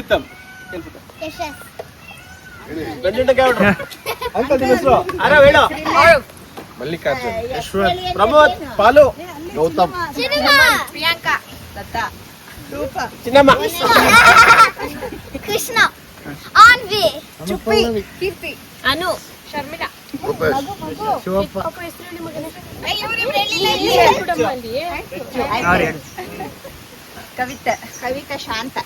ಪ್ರೀತಮ್. ಯಶಸ್. Uncle ನಿಮ್ಮ ಹೆಸರು? ಆರವ್ ಹೇಳು. ಮಲ್ಲಿಕಾರ್ಜುನ್, ಯಶವಂತ್, ಪ್ರಮೋದ್, ಪಾಲು, ಗೌತಮ್, ಪ್ರಿಯಾಂಕಾ, ಲತಾ, ರೂಪ, ಚಿನ್ನಮ್ಮ, ಕೃಷ್ಣ, ಆನ್ವಿ, ಚುಪ್ಪಿ, ಕೀರ್ತಿ, ಅನು, ಶರ್ಮಿಳಾ, ಶಿವಪ್ಪ, ಕವಿತಾ, ಕವಿತಾ ಶಾಂತ.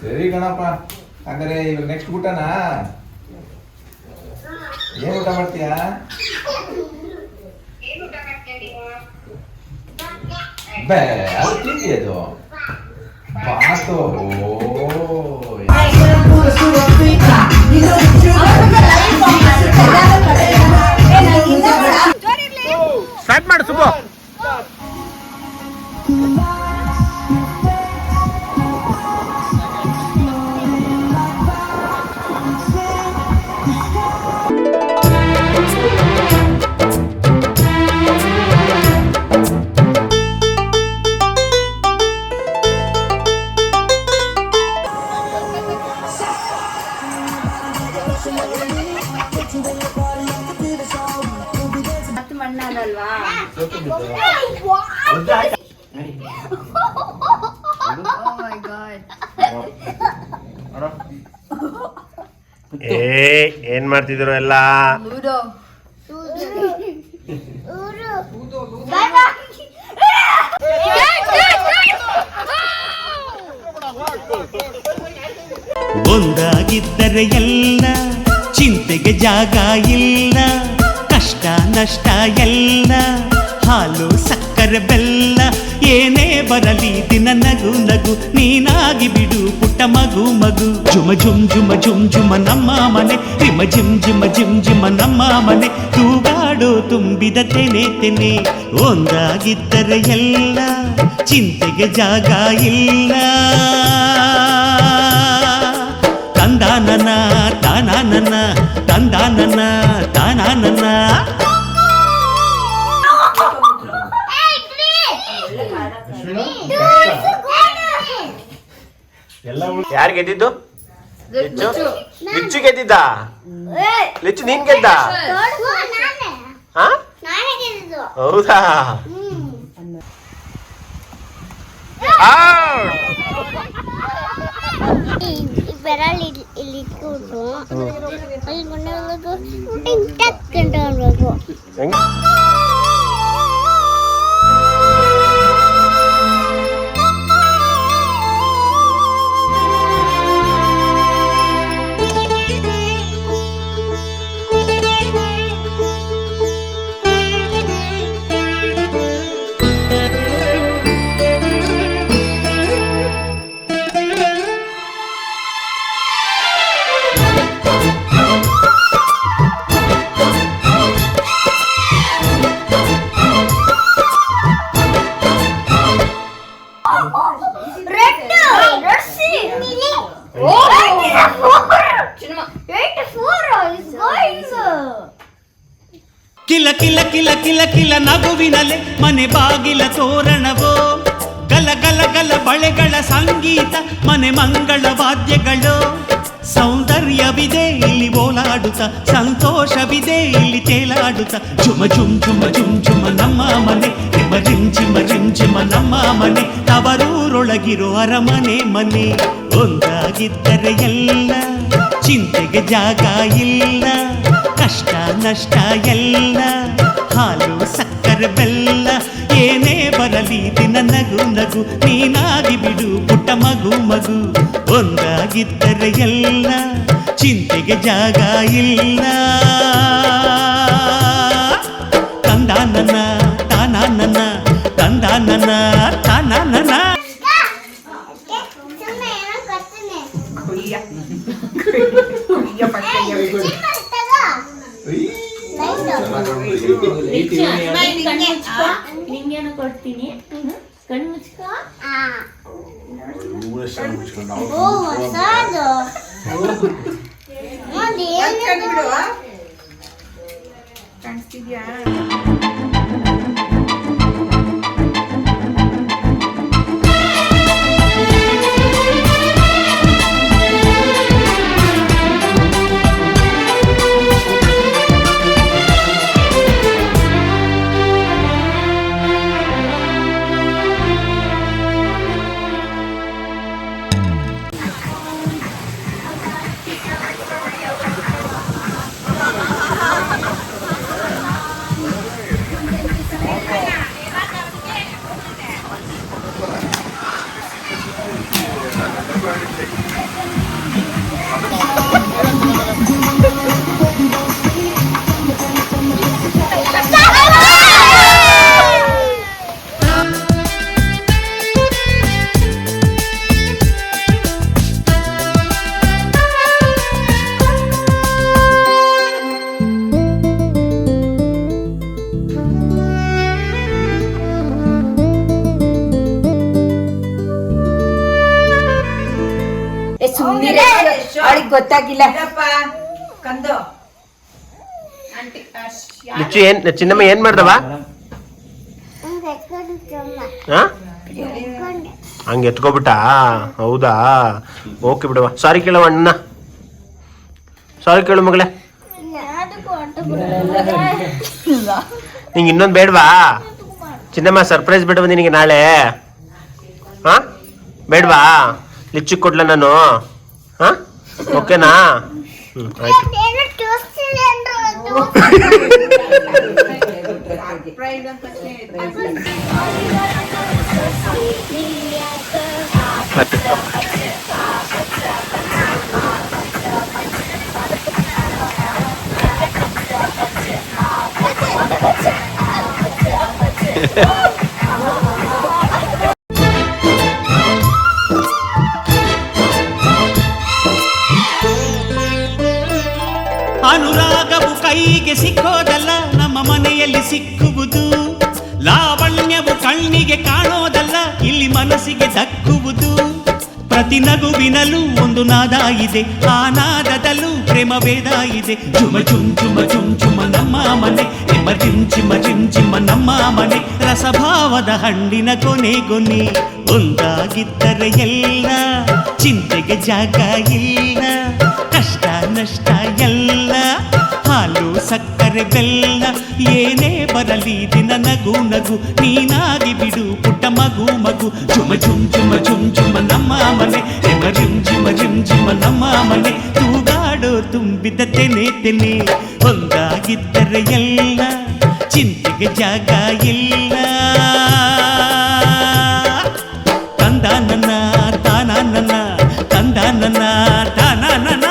ಸರಿ ಗಣಪ, ಹಂಗಾರೆ ಇವಾಗ ನೆಕ್ಸ್ಟ್ ಊಟನಾ? ಏನ್ ಊಟ ಮಾಡ್ತೀಯಾ? ಬೇ ಅದು ತಿಂಡಿ, ಅದು ಬಾತು. ಸ್ಟಾರ್ಟ್ ಮಾಡು ಸುಬ್ಬು. ಮಣ್ಣಲ್ವಾ? ಏನ್ ಮಾಡ್ತಿದ್ರು ಎಲ್ಲ? ಒಂದಾಗಿದ್ದರೆ ಎಲ್ಲ, ಚಿಂತೆಗೆ ಜಾಗ ಇಲ್ಲ, ಕಷ್ಟ ನಷ್ಟ ಎಲ್ಲ, ಹಾಲು ಸಕ್ಕರೆ ಬೆಲ್ಲ, ಏನೇ ಬರಲಿ ದಿನ ನಗು ನಗು, ನೀನಾಗಿ ಬಿಡು ಪುಟ್ಟ ಮಗು ಮಗು. ಜುಮ ಜುಮ್ ಜುಮ ಜುಮ್ ಜುಮ ನಮ್ಮ ಮನೆ, ರಿಮ ಜಿಮ್ ಜಿಮ ಜಿಮ್ ಜಿಮ ನಮ್ಮ ಮನೆ, ತೂಗಾಡೋ ತುಂಬಿದ ತೆನೆ ತೆನೆ. ಒಂದಾಗಿದ್ದರೆ ಎಲ್ಲ, ಚಿಂತೆಗೆ ಜಾಗ ಇಲ್ಲ. ತಂದಾನನ ತಾನಾನನ, ತಂದಾನನ ತಾನಾನನ. ಯಾರು ಗೆದ್ದಿದ್ದು? ಲಿಚ್ಚು? ಲಿಚ್ಚು ಗೆದ್ದಿದ್ದ? ಲಿಚ್ಚು ನೀನ್ ಗೆದ್ದ? ಹೌದಾ? ಬೆರಳು ಇಲ್ಲಿ ಇಟ್ಕೊಂಡು ಅಲ್ಲಿ ಟಕ್ಕೊಂಡು ಹೋಗ್ಬೇಕು. ಕಿಲ ಕಿಲ ಕಿಲ ಕಿಲ ಕಿಲ ನಗುವಿನಲೆ ಮನೆ ಬಾಗಿಲ ತೋರಣವೋ, ಗಲ ಗಲ ಗಲ ಬಳೆಗಳ ಸಂಗೀತ, ಮನೆ ಮಂಗಳ ವಾದ್ಯಗಳು. ಸೌಂದರ್ಯವಿದೆ ಇಲ್ಲಿ ಓಲಾಡುತ್ತ, ಸಂತೋಷವಿದೆ ಇಲ್ಲಿ ತೇಲಾಡುತ್ತ. ಜುಮ ಜುಮ್ ಜುಮ ಜುಮ್ ಜುಮ ನಮ್ಮ ಮನೆ, ರಿಮ ರಿಮ್ ಜಿಮ ರಿಮ್ ಜಿಮ ನಮ್ಮ ಮನೆ, ತವರೂರೊಳಗಿರೋ ಅರಮನೆ ಮನೆ. ಒಂದಾಗಿದ್ದರೆ ಎಲ್ಲ, ಚಿಂತೆಗೆ ಜಾಗ ಇಲ್ಲ, ಕಷ್ಟ ನಷ್ಟ ಎಲ್ಲ, ಹಾಲು ಸಕ್ಕರೆ ಬೆಲ್ಲ, ಏನೇ ಬರಲಿ ದಿನ ನಗು ನಗು, ನೀನಾಗಿ ಬಿಡು ಪುಟ್ಟ ಮಗು ಮಗು. ಒಂದಾಗಿದ್ದರೆ ಎಲ್ಲ, ಚಿಂತೆಗೆ ಜಾಗ ಇಲ್ಲ. ತಂದಾನನ ತಾನಾನನ, ತಂದಾನನ ತಾನಾನನ. ಕುಯ್ಯ ಪಟ್ಟೆಯ ನಿಂಗೇನು ಕೊಡ್ತೀನಿ ಕಣ್ಣು ಮುಚ್ಕೋ. ಓ ಹೊಸದು ನೋಡಿ ಬಿಡು ಕಾಣಿಸ್ತಿದ್ಯಾ? ಅವಳಿಗೆ ಗೊತ್ತಾಗಿಲ್ಲ ಕಂದು. ಲಿಚ್ಚು ಏನ್ ಚಿನ್ನಮ್ಮ ಏನ್ ಮಾಡ್ದವ? ಹಂಗೆ ಎತ್ಕೊಬಿಟ್ಟ? ಹೌದಾ, ಓಕೆ ಬಿಡವ. ಸಾರಿ ಕೇಳವ ಅಣ್ಣ, ಸಾರಿ ಕೇಳು ಮಗಳೇ. ನಿಂಗೆ ಇನ್ನೊಂದು ಬೇಡವಾ ಚಿನ್ನಮ್ಮ? ಸರ್ಪ್ರೈಸ್ ಬಿಡವ ನಿನಗೆ ನಾಳೆ. ಹಾ ಬೇಡವಾ? ಲಿಚ್ಚು ಕೊಡ್ಲ ನಾನು? ಹಾ ಓಕೆನಾ? ಆಯ್ತು. ಅನುರಾಗವು ಕೈಗೆ ಸಿಕ್ಕೋದಲ್ಲ, ನಮ್ಮ ಮನೆಯಲ್ಲಿ ಸಿಕ್ಕುವುದು. ಲಾವಣ್ಯವು ಕಣ್ಣಿಗೆ ಕಾಣೋದಲ್ಲ, ಇಲ್ಲಿ ಮನಸ್ಸಿಗೆ ದಕ್ಕುವುದು. ಪ್ರತಿ ನಗುವಿನಲ್ಲೂ ಒಂದು ನಾದ ಇದೆ, ಆ ನಾದದಲ್ಲೂ ಪ್ರೇಮ ವೇದ ಇದೆ. ಚುಮ ಚುಮ್ ಚುಮ ಚುಮ್ ಚುಮ ನಮ್ಮ ಮನೆ, ನಿಮ್ಮ ಚಿಮ್ ಚಿಮ ಚಿಮ್ ಚಿಮ ನಮ್ಮ ಮನೆ. ರಸಭಾವದ ಹಣ್ಣಿನ ಕೊನೆಗೊನೆ ಒಂದಾಗಿದ್ದರೆ ಎಲ್ಲ, ಚಿಂತೆಗೆ ಜಾಗ ಇಲ್ಲ, ಕಷ್ಟ ನಷ್ಟ ಎಲ್ಲ. ಹಾಲು ಸಕ್ಕರೆ ಬೆಲ್ಲ ಏನೇ ಬರಲಿ ದಿನ ನಗು ನಗು, ನೀನಾಗಿ ಬಿಡು ಪುಟ್ಟ ಮಗು ಮಗು. ಚುಮ ಚುಮ್ ಚುಮ ಚುಮ್ ಚುಮ ನಮ್ಮ ಮನೆ, ಎಮ ರಿಮ್ ಜಿಮ ಜಿಮ್ ಜಿಮ ನಮ್ಮ ಮನೆ. ತೂಗಾಡೋ ತುಂಬಿದ ತೆನೆ ತೆನೆ, ಒಂದಾಗಿದ್ದರೆ ಎಲ್ಲ, ಚಿಂತೆಗೆ ಜಾಗ ಇಲ್ಲ. ತಂದ ನನ್ನ ತಾನ ನನ್ನ, ತಂದ ನನ್ನ ತಾನ ನನ್ನ.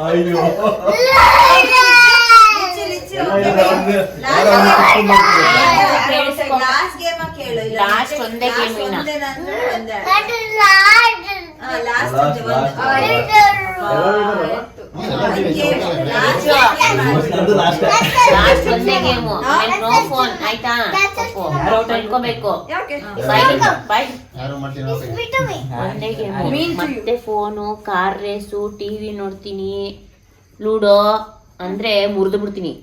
ಅಯ್ಯೋ ಲಾಸ್ಟ್ ಒಂದೇ ಗೇಮ್ ಲಾಸ್ಟ್ ಒಂದೇ ಗೇಮು. ನೋ ಫೋನ್ ಆಯ್ತಾ? ಇಟ್ಕೋಬೇಕು. ಒಂದೇ ಗೇಮು. ಮತ್ತೆ ಫೋನು, ಕಾರ್ ರೇಸು, ಟಿವಿ ನೋಡ್ತೀನಿ, ಲೂಡೋ ಅಂದ್ರೆ ಮುರಿದು ಬಿಡ್ತೀನಿ.